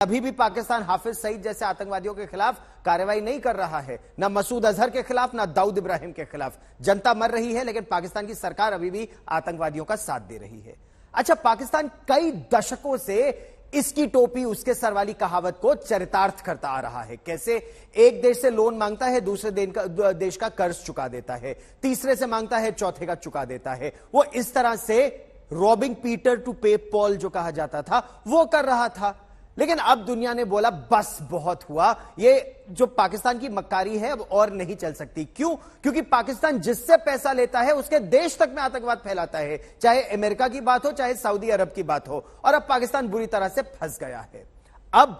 अभी भी पाकिस्तान हाफिज सईद जैसे आतंकवादियों के खिलाफ कार्रवाई नहीं कर रहा है, ना मसूद अजहर के खिलाफ, ना दाऊद इब्राहिम के खिलाफ। जनता मर रही है, लेकिन पाकिस्तान की सरकार अभी भी आतंकवादियों का साथ दे रही है। अच्छा, पाकिस्तान कई दशकों से इसकी टोपी उसके सर वाली कहावत को चरितार्थ करता आ रहा है। कैसे एक देश से लोन मांगता है, दूसरे देश का कर्ज चुका देता है, तीसरे से मांगता है, चौथे का चुका देता है। वो इस तरह से रॉबिंग पीटर टू पे पॉल जो कहा जाता था वो कर रहा था। लेकिन अब दुनिया ने बोला बस बहुत हुआ, ये जो पाकिस्तान की मक्कारी है अब और नहीं चल सकती। क्यों? क्योंकि पाकिस्तान जिससे पैसा लेता है उसके देश तक में आतंकवाद फैलाता है, चाहे अमेरिका की बात हो, चाहे सऊदी अरब की बात हो। और अब पाकिस्तान बुरी तरह से फंस गया है। अब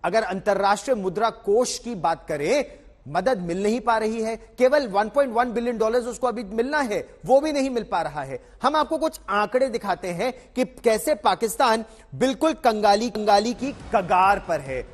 अगर अंतरराष्ट्रीय मुद्रा कोष की बात करें, मदद मिल नहीं पा रही है। केवल 1.1 बिलियन डॉलर्स उसको अभी मिलना है, वो भी नहीं मिल पा रहा है। हम आपको कुछ आंकड़े दिखाते हैं कि कैसे पाकिस्तान बिल्कुल कंगाली की कगार पर है।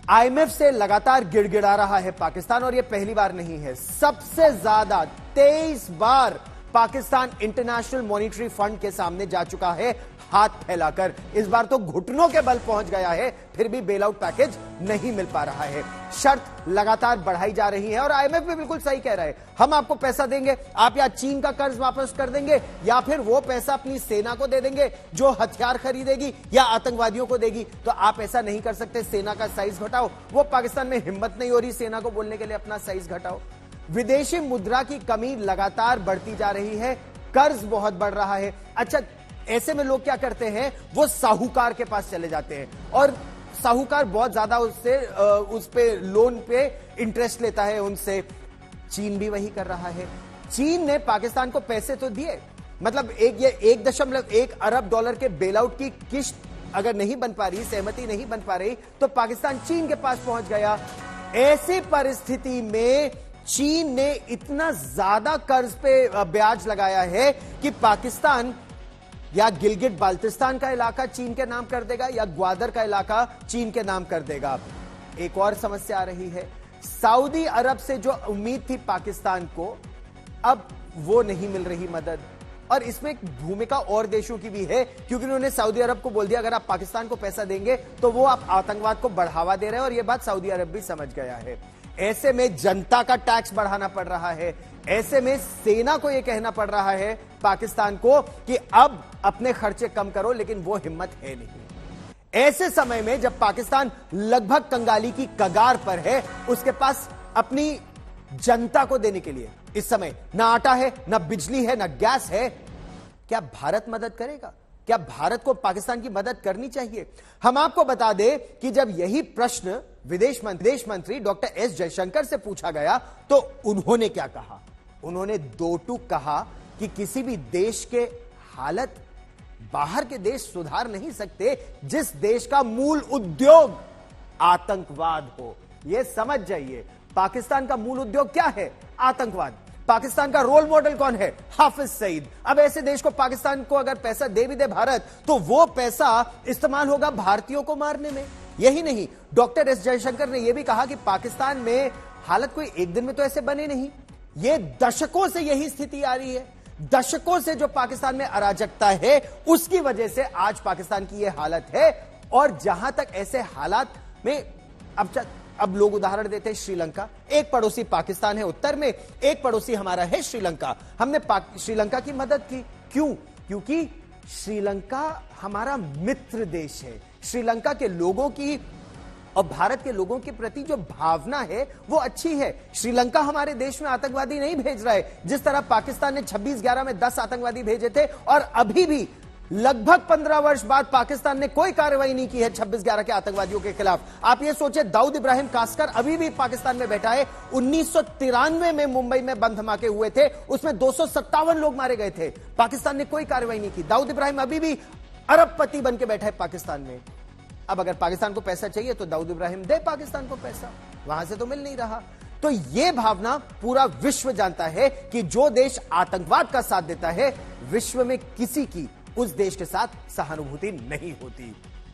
आईएमएफ से लगातार गिड़गिड़ा रहा है पाकिस्तान, और यह पहली बार नहीं है। सबसे ज्यादा 23 बार पाकिस्तान इंटरनेशनल मॉनिटरी फंड के सामने जा चुका है हाथ फैलाकर। इस बार तो घुटनों के बल पहुंच गया है, फिर भी बेल आउट पैकेज नहीं मिल पा रहा है। शर्त लगातार बढ़ाई जा रही है, और आईएमएफ भी बिल्कुल सही कह रहा है, हम आपको पैसा देंगे, आप या चीन का कर्ज वापस कर देंगे, या फिर वो पैसा अपनी सेना को दे देंगे जो हथियार खरीदेगी या आतंकवादियों को देगी। तो आप ऐसा नहीं कर सकते, सेना का साइज घटाओ। वो पाकिस्तान में हिम्मत नहीं हो रही सेना को बोलने के लिए अपना साइज घटाओ। विदेशी मुद्रा की कमी लगातार बढ़ती जा रही है, कर्ज बहुत बढ़ रहा है। अच्छा, ऐसे में लोग क्या करते हैं, वो साहूकार के पास चले जाते हैं, और साहूकार बहुत ज्यादा उस पे लोन पे इंटरेस्ट लेता है उनसे। चीन भी वही कर रहा है। चीन ने पाकिस्तान को पैसे तो दिए, मतलब 1.1 अरब डॉलर के बेल आउट की किस्त अगर नहीं बन पा रही, सहमति नहीं बन पा रही, तो पाकिस्तान चीन के पास पहुंच गया। ऐसी परिस्थिति में चीन ने इतना ज्यादा कर्ज पे ब्याज लगाया है कि पाकिस्तान या गिलगिट बाल्टिस्तान का इलाका चीन के नाम कर देगा, या ग्वादर का इलाका चीन के नाम कर देगा। एक और समस्या आ रही है, सऊदी अरब से जो उम्मीद थी पाकिस्तान को, अब वो नहीं मिल रही मदद। और इसमें एक भूमिका और देशों की भी है, क्योंकि उन्होंने सऊदी अरब को बोल दिया अगर आप पाकिस्तान को पैसा देंगे तो वो आप आतंकवाद को बढ़ावा दे रहे हैं, और यह बात सऊदी अरब भी समझ गया है। ऐसे में जनता का टैक्स बढ़ाना पड़ रहा है, ऐसे में सेना को यह कहना पड़ रहा है पाकिस्तान को कि अब अपने खर्चे कम करो, लेकिन वो हिम्मत है नहीं। ऐसे समय में जब पाकिस्तान लगभग कंगाली की कगार पर है, उसके पास अपनी जनता को देने के लिए इस समय ना आटा है, ना बिजली है, ना गैस है। क्या भारत मदद करेगा? क्या भारत को पाकिस्तान की मदद करनी चाहिए? हम आपको बता दें कि जब यही प्रश्न विदेश मंत्री डॉक्टर एस जयशंकर से पूछा गया, तो उन्होंने क्या कहा? उन्होंने दो टूक कहा कि किसी भी देश के हालत बाहर के देश सुधार नहीं सकते जिस देश का मूल उद्योग आतंकवाद हो। यह समझ जाइए, पाकिस्तान का मूल उद्योग क्या है? आतंकवाद। पाकिस्तान का रोल मॉडल कौन है? हाफिज सईद। अब ऐसे देश को, पाकिस्तान को अगर पैसा दे भी दे भारत, तो वो पैसा इस्तेमाल होगा भारतीयों को मारने में। यही नहीं, डॉक्टर एस जयशंकर ने यह भी कहा कि पाकिस्तान में हालत कोई एक दिन में तो ऐसे बने नहीं, ये दशकों से यही स्थिति आ रही है। दशकों से जो पाकिस्तान में अराजकता है, उसकी वजह से आज पाकिस्तान की यह हालत है। और जहां तक ऐसे हालात में अब लोग उदाहरण देते हैं श्रीलंका। एक पड़ोसी पाकिस्तान है उत्तर में, एक पड़ोसी हमारा है श्रीलंका। हमने श्रीलंका की मदद की। क्यों? क्योंकि श्रीलंका हमारा मित्र देश है। श्रीलंका के लोगों की और भारत के लोगों के प्रति जो भावना है वो अच्छी है। श्रीलंका हमारे देश में आतंकवादी नहीं भेज रहा है, जिस तरह पाकिस्तान ने 26/11 में 10 आतंकवादी भेजे थे, और अभी भी लगभग 15 वर्ष बाद पाकिस्तान ने कोई कार्रवाई नहीं की है 26/11 के आतंकवादियों के खिलाफ। आप ये सोचे, दाऊद इब्राहिम कासकर अभी भी पाकिस्तान में बैठा है। 1993 में मुंबई में बम धमाके हुए थे, उसमें 257 लोग मारे गए थे, पाकिस्तान ने कोई कार्रवाई नहीं की। दाऊद इब्राहिम अभी भी अरबपति बन के बैठा है पाकिस्तान में। अब अगर पाकिस्तान को पैसा चाहिए तो दाऊद इब्राहिम दे पाकिस्तान को पैसा, वहां से तो मिल नहीं रहा। तो यह भावना पूरा विश्व जानता है कि जो देश आतंकवाद का साथ देता है, विश्व में किसी की उस देश के साथ सहानुभूति नहीं होती।